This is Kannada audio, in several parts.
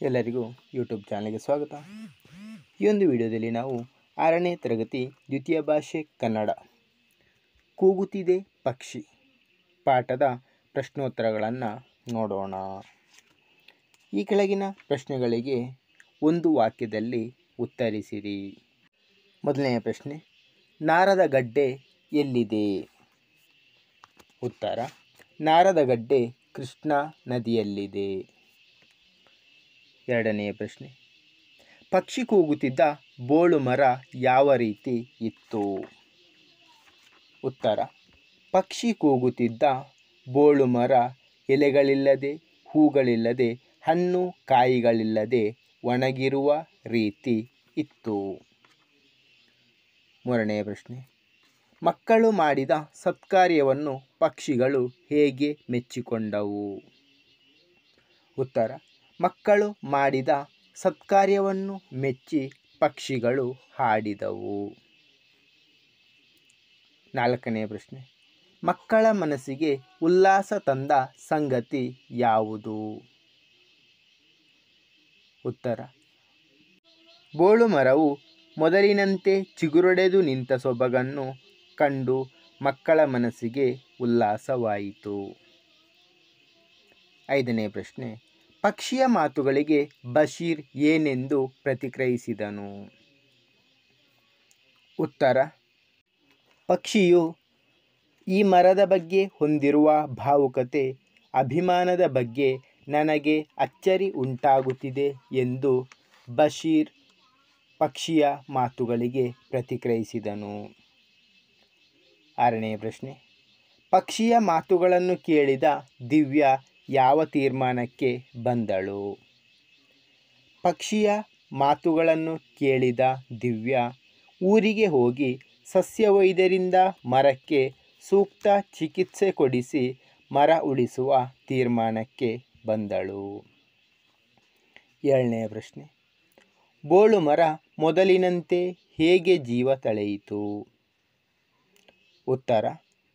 ಎಲ್ಲರಿಗೂ ಯೂಟ್ಯೂಬ್ ಚಾನಲ್ಗೆ ಸ್ವಾಗತ. ಈ ಒಂದು ವಿಡಿಯೋದಲ್ಲಿ ನಾವು 6ನೇ ತರಗತಿ ದ್ವಿತೀಯ ಭಾಷೆ ಕನ್ನಡ ಕೂಗುತ್ತಿದೆ ಪಕ್ಷಿ ಪಾಠದ ಪ್ರಶ್ನೋತ್ತರಗಳನ್ನು ನೋಡೋಣ. ಈ ಕೆಳಗಿನ ಪ್ರಶ್ನೆಗಳಿಗೆ ಒಂದು ವಾಕ್ಯದಲ್ಲಿ ಉತ್ತರಿಸಿರಿ. ಮೊದಲನೆಯ ಪ್ರಶ್ನೆ, ನಾರದ ಗಡ್ಡೆ ಎಲ್ಲಿದೆ? ಉತ್ತರ, ನಾರದ ಗಡ್ಡೆ ಕೃಷ್ಣಾ ನದಿಯಲ್ಲಿದೆ. ಎರಡನೆಯ ಪ್ರಶ್ನೆ, ಪಕ್ಷಿ ಕೂಗುತ್ತಿದ್ದ ಬೋಳು ಮರ ಯಾವ ರೀತಿ ಇತ್ತು? ಉತ್ತರ, ಪಕ್ಷಿ ಕೂಗುತ್ತಿದ್ದ ಬೋಳು ಮರ ಎಲೆಗಳಿಲ್ಲದೆ, ಹೂಗಳಿಲ್ಲದೆ, ಹಣ್ಣು ಕಾಯಿಗಳಿಲ್ಲದೆ ಒಣಗಿರುವ ರೀತಿ ಇತ್ತು. ಮೂರನೆಯ ಪ್ರಶ್ನೆ, ಮಕ್ಕಳು ಮಾಡಿದ ಸತ್ಕಾರ್ಯವನ್ನು ಪಕ್ಷಿಗಳು ಹೇಗೆ ಮೆಚ್ಚಿಕೊಂಡವು? ಉತ್ತರ, ಮಕ್ಕಳು ಮಾಡಿದ ಸತ್ಕಾರ್ಯವನ್ನು ಮೆಚ್ಚಿ ಪಕ್ಷಿಗಳು ಹಾಡಿದವು. ನಾಲ್ಕನೆಯ ಪ್ರಶ್ನೆ, ಮಕ್ಕಳ ಮನಸ್ಸಿಗೆ ಉಲ್ಲಾಸ ತಂದ ಸಂಗತಿ ಯಾವುದು? ಉತ್ತರ, ಬೋಳು ಮರವು ಮೊದಲಿನಂತೆ ಚಿಗುರೊಡೆದು ನಿಂತ ಸೊಬಗನ್ನು ಕಂಡು ಮಕ್ಕಳ ಮನಸ್ಸಿಗೆ ಉಲ್ಲಾಸವಾಯಿತು. ಐದನೇ ಪ್ರಶ್ನೆ, ಪಕ್ಷಿಯ ಮಾತುಗಳಿಗೆ ಬಶೀರ್ ಏನೆಂದು ಪ್ರತಿಕ್ರಿಯಿಸಿದನು? ಉತ್ತರ, ಪಕ್ಷಿಯು ಈ ಮರದ ಬಗ್ಗೆ ಹೊಂದಿರುವ ಭಾವುಕತೆ, ಅಭಿಮಾನದ ಬಗ್ಗೆ ನನಗೆ ಅಚ್ಚರಿ ಉಂಟಾಗುತ್ತಿದೆ ಎಂದು ಬಶೀರ್ ಪಕ್ಷಿಯ ಮಾತುಗಳಿಗೆ ಪ್ರತಿಕ್ರಿಯಿಸಿದನು. ಆರನೆಯ ಪ್ರಶ್ನೆ, ಪಕ್ಷಿಯ ಮಾತುಗಳನ್ನು ಕೇಳಿದ ದಿವ್ಯಾ ಯಾವ ತೀರ್ಮಾನಕ್ಕೆ ಬಂದಳು? ಪಕ್ಷಿಯ ಮಾತುಗಳನ್ನು ಕೇಳಿದ ದಿವ್ಯಾ ಊರಿಗೆ ಹೋಗಿ ಸಸ್ಯವೈದ್ಯರಿಂದ ಮರಕ್ಕೆ ಸೂಕ್ತ ಚಿಕಿತ್ಸೆ ಕೊಡಿಸಿ ಮರ ಉಳಿಸುವ ತೀರ್ಮಾನಕ್ಕೆ ಬಂದಳು. ಏಳನೆಯ ಪ್ರಶ್ನೆ, ಬೋಳು ಮರ ಮೊದಲಿನಂತೆ ಹೇಗೆ ಜೀವ ತಳೆಯಿತು? ಉತ್ತರ,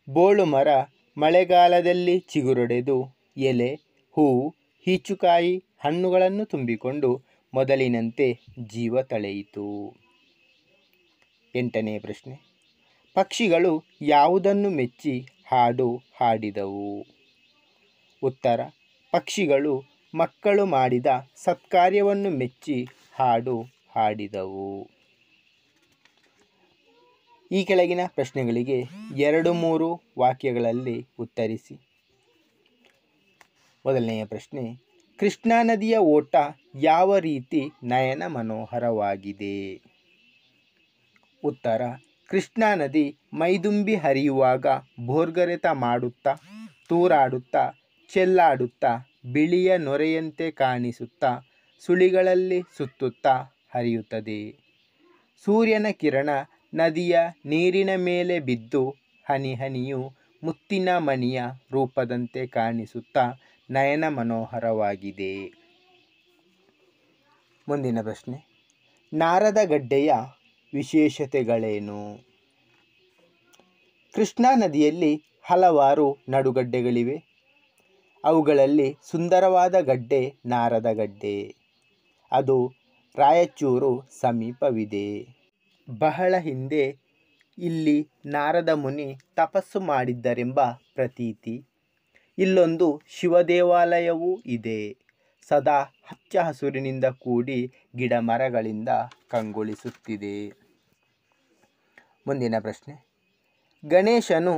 ಬೋಳು ಮರ ಮಳೆಗಾಲದಲ್ಲಿ ಚಿಗುರೊಡೆದು ಎಲೆ, ಹೂವು, ಈಚುಕಾಯಿ, ಹಣ್ಣುಗಳನ್ನು ತುಂಬಿಕೊಂಡು ಮೊದಲಿನಂತೆ ಜೀವ ತಳೆಯಿತು. ಎಂಟನೆಯ ಪ್ರಶ್ನೆ, ಪಕ್ಷಿಗಳು ಯಾವುದನ್ನು ಮೆಚ್ಚಿ ಹಾಡು ಹಾಡಿದವು? ಉತ್ತರ, ಪಕ್ಷಿಗಳು ಮಕ್ಕಳು ಮಾಡಿದ ಸತ್ಕಾರ್ಯವನ್ನು ಮೆಚ್ಚಿ ಹಾಡು ಹಾಡಿದವು. ಈ ಕೆಳಗಿನ ಪ್ರಶ್ನೆಗಳಿಗೆ 2-3 ವಾಕ್ಯಗಳಲ್ಲಿ ಉತ್ತರಿಸಿ. ಮೊದಲನೆಯ ಪ್ರಶ್ನೆ, ಕೃಷ್ಣಾ ನದಿಯ ಓಟ ಯಾವ ರೀತಿ ನಯನ ಮನೋಹರವಾಗಿದೆ? ಉತ್ತರ, ಕೃಷ್ಣಾ ನದಿ ಮೈದುಂಬಿ ಹರಿಯುವಾಗ ಭೋರ್ಗರೆತ ಮಾಡುತ್ತಾ, ತೂರಾಡುತ್ತಾ, ಚೆಲ್ಲಾಡುತ್ತಾ, ಬಿಳಿಯ ನೊರೆಯಂತೆ ಕಾಣಿಸುತ್ತಾ, ಸುಳಿಗಳಲ್ಲಿ ಸುತ್ತುತ್ತಾ ಹರಿಯುತ್ತದೆ. ಸೂರ್ಯನ ಕಿರಣ ನದಿಯ ನೀರಿನ ಮೇಲೆ ಬಿದ್ದು ಹನಿ ಹನಿಯು ಮುತ್ತಿನ ಮಣಿಯ ರೂಪದಂತೆ ಕಾಣಿಸುತ್ತಾ ನಯನ ಮನೋಹರವಾಗಿದೆ. ಮುಂದಿನ ಪ್ರಶ್ನೆ, ನಾರದ ಗಡ್ಡೆಯ ವಿಶೇಷತೆಗಳೇನು? ಕೃಷ್ಣಾ ನದಿಯಲ್ಲಿ ಹಲವಾರು ನಡುಗಡ್ಡೆಗಳಿವೆ. ಅವುಗಳಲ್ಲಿ ಸುಂದರವಾದ ಗಡ್ಡೆ ನಾರದ ಗಡ್ಡೆ. ಅದು ರಾಯಚೂರು ಸಮೀಪವಿದೆ. ಬಹಳ ಹಿಂದೆ ಇಲ್ಲಿ ನಾರದ ಮುನಿ ತಪಸ್ಸು ಮಾಡಿದ್ದರೆಂಬ ಪ್ರತೀತಿ. ಇಲ್ಲೊಂದು ಶಿವ ದೇವಾಲಯವೂ ಇದೆ. ಸದಾ ಹಚ್ಚ ಹಸುರಿನಿಂದ ಕೂಡಿ ಗಿಡ ಮರಗಳಿಂದ ಕಂಗೊಳಿಸುತ್ತಿದೆ. ಮುಂದಿನ ಪ್ರಶ್ನೆ, ಗಣೇಶನು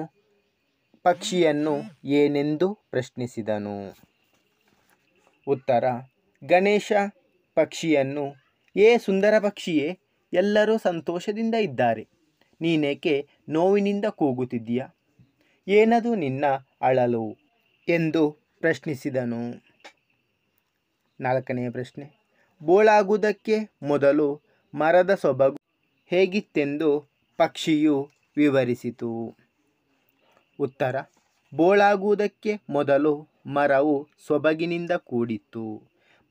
ಪಕ್ಷಿಯನ್ನು ಏನೆಂದು ಪ್ರಶ್ನಿಸಿದನು? ಉತ್ತರ, ಗಣೇಶ ಪಕ್ಷಿಯನ್ನು, ಏ ಸುಂದರ ಪಕ್ಷಿಯೇ, ಎಲ್ಲರೂ ಸಂತೋಷದಿಂದ ಇದ್ದಾರೆ, ನೀನೇಕೆ ನೋವಿನಿಂದ ಕೂಗುತ್ತಿದ್ದೀಯಾ? ಏನದು ನಿನ್ನ ಅಳಲು ಎಂದು ಪ್ರಶ್ನಿಸಿದನು. ನಾಲ್ಕನೆಯ ಪ್ರಶ್ನೆ, ಬೋಳಾಗುವುದಕ್ಕೆ ಮೊದಲು ಮರದ ಸೊಬಗು ಹೇಗಿತ್ತೆಂದು ಪಕ್ಷಿಯು ವಿವರಿಸಿತು? ಉತ್ತರ, ಬೋಳಾಗುವುದಕ್ಕೆ ಮೊದಲು ಮರವು ಸೊಬಗಿನಿಂದ ಕೂಡಿತ್ತು.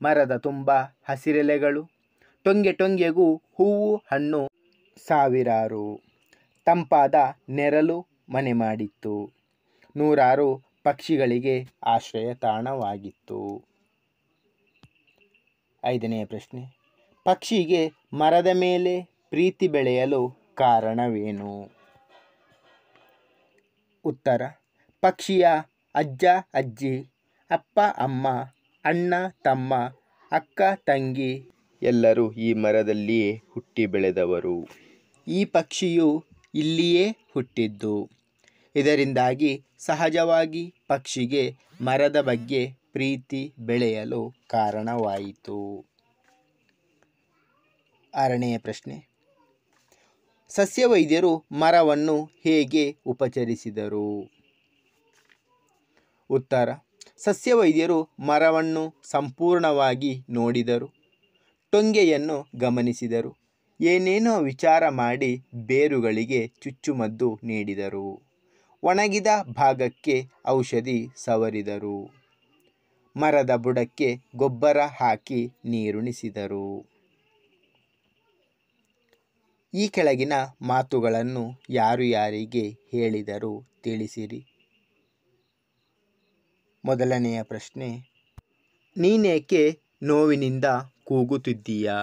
ಮರದ ತುಂಬ ಹಸಿರೆಲೆಗಳು, ಟೊಂಗೆ ಟೊಂಗೆಗೂ ಹೂವು ಹಣ್ಣು ಸಾವಿರಾರು. ತಂಪಾದ ನೆರಳು ಮನೆ ಮಾಡಿತ್ತು. ನೂರಾರು ಪಕ್ಷಿಗಳಿಗೆ ಆಶ್ರಯ ತಾಣವಾಗಿತ್ತು. ಐದನೆಯ ಪ್ರಶ್ನೆ, ಪಕ್ಷಿಗೆ ಮರದ ಮೇಲೆ ಪ್ರೀತಿ ಬೆಳೆಯಲು ಕಾರಣವೇನು? ಉತ್ತರ, ಪಕ್ಷಿಯ ಅಜ್ಜ ಅಜ್ಜಿ, ಅಪ್ಪ ಅಮ್ಮ, ಅಣ್ಣ ತಮ್ಮ, ಅಕ್ಕ ತಂಗಿ ಎಲ್ಲರೂ ಈ ಮರದಲ್ಲಿಯೇ ಹುಟ್ಟಿ ಬೆಳೆದವರು. ಈ ಪಕ್ಷಿಯು ಇಲ್ಲಿಯೇ ಹುಟ್ಟಿದ್ದು. ಇದರಿಂದಾಗಿ ಸಹಜವಾಗಿ ಪಕ್ಷಿಗೆ ಮರದ ಬಗ್ಗೆ ಪ್ರೀತಿ ಬೆಳೆಯಲು ಕಾರಣವಾಯಿತು. ಆರನೆಯ ಪ್ರಶ್ನೆ, ಸಸ್ಯವೈದ್ಯರು ಮರವನ್ನು ಹೇಗೆ ಉಪಚರಿಸಿದರು? ಉತ್ತರ, ಸಸ್ಯವೈದ್ಯರು ಮರವನ್ನು ಸಂಪೂರ್ಣವಾಗಿ ನೋಡಿದರು, ಟೊಂಗೆಯನ್ನು ಗಮನಿಸಿದರು, ಏನೇನೋ ವಿಚಾರ ಮಾಡಿ ಬೇರುಗಳಿಗೆ ಚುಚ್ಚುಮದ್ದು ನೀಡಿದರು, ಒಣಗಿದ ಭಾಗಕ್ಕೆ ಔಷಧಿ ಸವರಿದರು, ಮರದ ಬುಡಕ್ಕೆ ಗೊಬ್ಬರ ಹಾಕಿ ನೀರುಣಿಸಿದರು. ಈ ಕೆಳಗಿನ ಮಾತುಗಳನ್ನು ಯಾರು ಯಾರಿಗೆ ಹೇಳಿದರು ತಿಳಿಸಿರಿ. ಮೊದಲನೆಯ ಪ್ರಶ್ನೆ, ನೀನೇಕೆ ನೋವಿನಿಂದ ಕೂಗುತ್ತಿದ್ದೀಯಾ?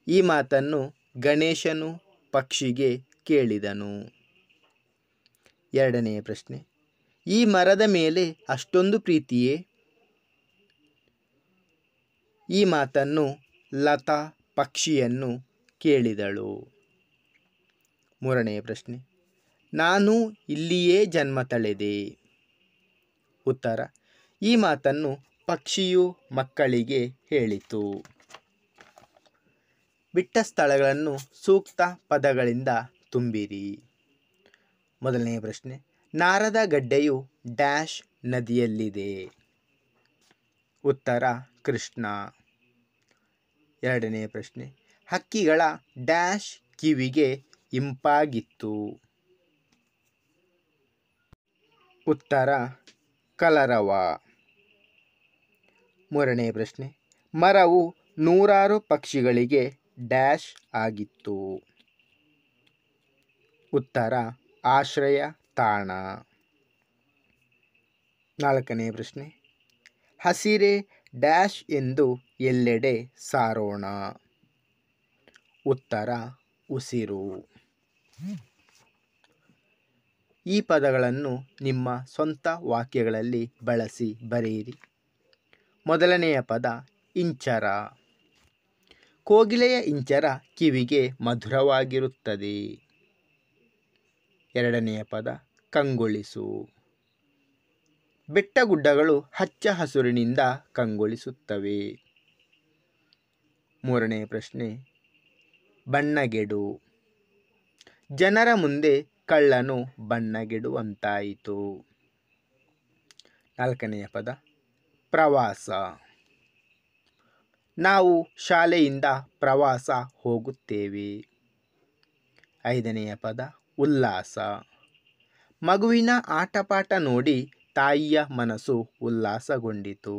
ಈ ಮಾತನ್ನು ಗಣೇಶನು ಪಕ್ಷಿಗೆ ಕೇಳಿದನು. ಎರಡನೆಯ ಪ್ರಶ್ನೆ, ಈ ಮರದ ಮೇಲೆ ಅಷ್ಟೊಂದು ಪ್ರೀತಿಯೇ? ಈ ಮಾತನ್ನು ಲತಾ ಪಕ್ಷಿಯನ್ನು ಕೇಳಿದಳು. ಮೂರನೆಯ ಪ್ರಶ್ನೆ, ನಾನು ಇಲ್ಲಿಯೇ ಜನ್ಮ ತಳೆದೆ. ಉತ್ತರ, ಈ ಮಾತನ್ನು ಪಕ್ಷಿಯು ಮಕ್ಕಳಿಗೆ ಹೇಳಿತು. ಬಿಟ್ಟ ಸ್ಥಳಗಳನ್ನು ಸೂಕ್ತ ಪದಗಳಿಂದ ತುಂಬಿರಿ. ಮೊದಲನೆಯ ಪ್ರಶ್ನೆ, ನಾರದ ಗಡ್ಡೆಯು ಡ್ಯಾಶ್ ನದಿಯಲ್ಲಿದೆ. ಉತ್ತರ, ಕೃಷ್ಣ. ಎರಡನೆಯ ಪ್ರಶ್ನೆ, ಹಕ್ಕಿಗಳ ಡ್ಯಾಶ್ ಕಿವಿಗೆ ಇಂಪಾಗಿತ್ತು. ಉತ್ತರ, ಕಲರವ. ಮೂರನೆಯ ಪ್ರಶ್ನೆ, ಮರವು ನೂರಾರು ಪಕ್ಷಿಗಳಿಗೆ ಡ್ಯಾಶ್ ಆಗಿತ್ತು. ಉತ್ತರ, ಆಶ್ರಯ ತಾಣ. ನಾಲ್ಕನೆಯ ಪ್ರಶ್ನೆ, ಹಸಿರೇ ಡ್ಯಾಶ್ ಎಂದು ಎಲ್ಲೆಡೆ ಸಾರೋಣ. ಉತ್ತರ, ಉಸಿರು. ಈ ಪದಗಳನ್ನು ನಿಮ್ಮ ಸ್ವಂತ ವಾಕ್ಯಗಳಲ್ಲಿ ಬಳಸಿ ಬರೆಯಿರಿ. ಮೊದಲನೆಯ ಪದ ಇಂಚರ. ಕೋಗಿಲೆಯ ಇಂಚರ ಕಿವಿಗೆ ಮಧುರವಾಗಿರುತ್ತದೆ. ಎರಡನೆಯ ಪದ ಕಂಗೊಳಿಸು. ಬೆಟ್ಟಗುಡ್ಡಗಳು ಹಚ್ಚ ಹಸುರಿನಿಂದ ಕಂಗೊಳಿಸುತ್ತವೆ. ಮೂರನೆಯ ಪ್ರಶ್ನೆ, ಬಣ್ಣಗೆಡು. ಜನರ ಮುಂದೆ ಕಳ್ಳನು ಬಣ್ಣಗೆಡುವಂತಾಯಿತು. ನಾಲ್ಕನೆಯ ಪದ ಪ್ರವಾಸ. ನಾವು ಶಾಲೆಯಿಂದ ಪ್ರವಾಸ ಹೋಗುತ್ತೇವೆ. ಐದನೆಯ ಪದ ಉಲ್ಲಾಸ. ಮಗುವಿನ ಆಟಪಾಠ ನೋಡಿ ತಾಯಿಯ ಮನಸ್ಸು ಉಲ್ಲಾಸಗೊಂಡಿತು.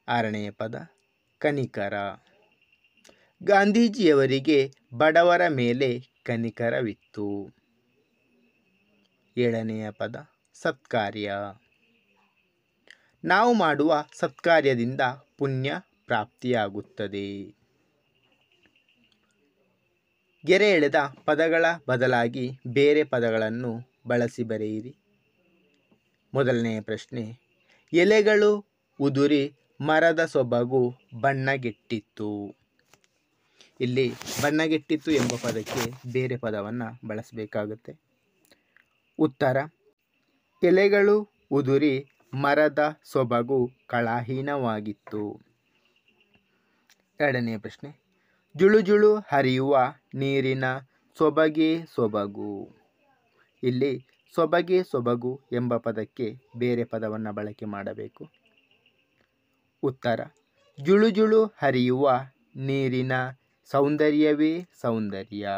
ಆರನೆಯ ಪದ ಕನಿಕರ. ಗಾಂಧೀಜಿಯವರಿಗೆ ಬಡವರ ಮೇಲೆ ಕನಿಕರವಿತ್ತು. ಏಳನೆಯ ಪದ ಸತ್ಕಾರ್ಯ. ನಾವು ಮಾಡುವ ಸತ್ಕಾರ್ಯದಿಂದ ಪುಣ್ಯ ಪ್ರಾಪ್ತಿಯಾಗುತ್ತದೆ. ಗೆರೆ ಎಳೆದ ಪದಗಳ ಬದಲಾಗಿ ಬೇರೆ ಪದಗಳನ್ನು ಬಳಸಿ ಬರೆಯಿರಿ. ಮೊದಲನೆಯ ಪ್ರಶ್ನೆ, ಎಲೆಗಳು ಉದುರಿ ಮರದ ಸೊಬಗು ಬಣ್ಣಗೆಟ್ಟಿತ್ತು. ಇಲ್ಲಿ ಬಣ್ಣಗೆಟ್ಟಿತ್ತು ಎಂಬ ಪದಕ್ಕೆ ಬೇರೆ ಪದವನ್ನು ಬಳಸಬೇಕಾಗುತ್ತೆ. ಉತ್ತರ, ಎಲೆಗಳು ಉದುರಿ ಮರದ ಸೊಬಗು ಕಳಾಹೀನವಾಗಿತ್ತು. ಎರಡನೆಯ ಪ್ರಶ್ನೆ, ಜುಳು ಜುಳು ಹರಿಯುವ ನೀರಿನ ಸೊಬಗೆ ಸೊಬಗು. ಇಲ್ಲಿ ಸೊಬಗೆ ಸೊಬಗು ಎಂಬ ಪದಕ್ಕೆ ಬೇರೆ ಪದವನ್ನು ಬಳಕೆ ಮಾಡಬೇಕು. ಉತ್ತರ, ಜುಳು ಜುಳು ಹರಿಯುವ ನೀರಿನ ಸೌಂದರ್ಯವೇ ಸೌಂದರ್ಯ.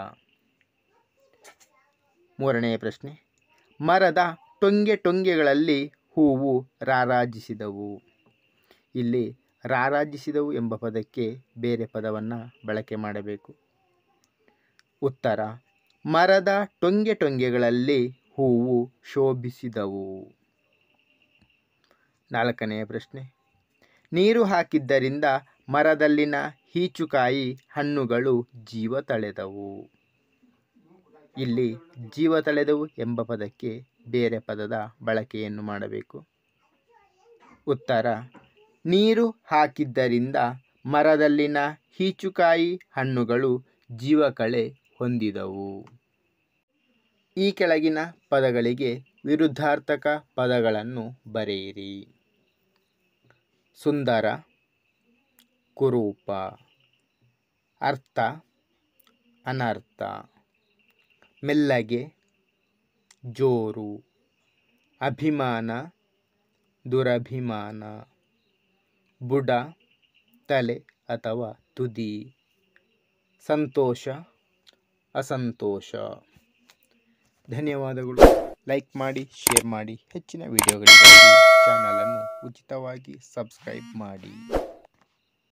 ಮೂರನೆಯ ಪ್ರಶ್ನೆ, ಮರದ ಟೊಂಗೆ ಟೊಂಗೆಗಳಲ್ಲಿ ಹೂವು ರಾರಾಜಿಸಿದವು. ಇಲ್ಲಿ ರಾರಾಜಿಸಿದವು ಎಂಬ ಪದಕ್ಕೆ ಬೇರೆ ಪದವನ್ನು ಬಳಕೆ ಮಾಡಬೇಕು. ಉತ್ತರ, ಮರದ ಟೊಂಗೆ ಟೊಂಗೆಗಳಲ್ಲಿ ಹೂವು ಶೋಭಿಸಿದವು. ನಾಲ್ಕನೆಯ ಪ್ರಶ್ನೆ, ನೀರು ಹಾಕಿದ್ದರಿಂದ ಮರದಲ್ಲಿನ ಈಚುಕಾಯಿ ಹಣ್ಣುಗಳು ಜೀವ ತಳೆದವು. ಇಲ್ಲಿ ಜೀವ ತಳೆದವು ಎಂಬ ಪದಕ್ಕೆ ಬೇರೆ ಪದದ ಬಳಕೆಯನ್ನು ಮಾಡಬೇಕು. ಉತ್ತರ: ನೀರು ಹಾಕಿದ್ದರಿಂದ ಮರದಲ್ಲಿನ ಈಚುಕಾಯಿ ಹಣ್ಣುಗಳು ಜೀವಕಳೆ ಹೊಂದಿದವು. ಈ ಕೆಳಗಿನ ಪದಗಳಿಗೆ ವಿರುದ್ಧಾರ್ಥಕ ಪದಗಳನ್ನು ಬರೆಯಿರಿ. ಸುಂದರ, ಕುರೂಪ. ಅರ್ಥ: ಅನರ್ಥ. ಮೆಲ್ಲಗೆ, ಜೋರು. ಅಭಿಮಾನ, ದುರಭಿಮಾನ. ಬುಡ, ತಲೆ ಅಥವಾ ತುದಿ. ಸಂತೋಷ, ಅಸಂತೋಷ. ಧನ್ಯವಾದಗಳು. ಲೈಕ್ ಮಾಡಿ, ಶೇರ್ ಮಾಡಿ. ಹೆಚ್ಚಿನ ವಿಡಿಯೋಗಳಿಗಾಗಿ ಚಾನಲನ್ನು ಉಚಿತವಾಗಿ ಸಬ್ಸ್ಕ್ರೈಬ್ ಮಾಡಿ.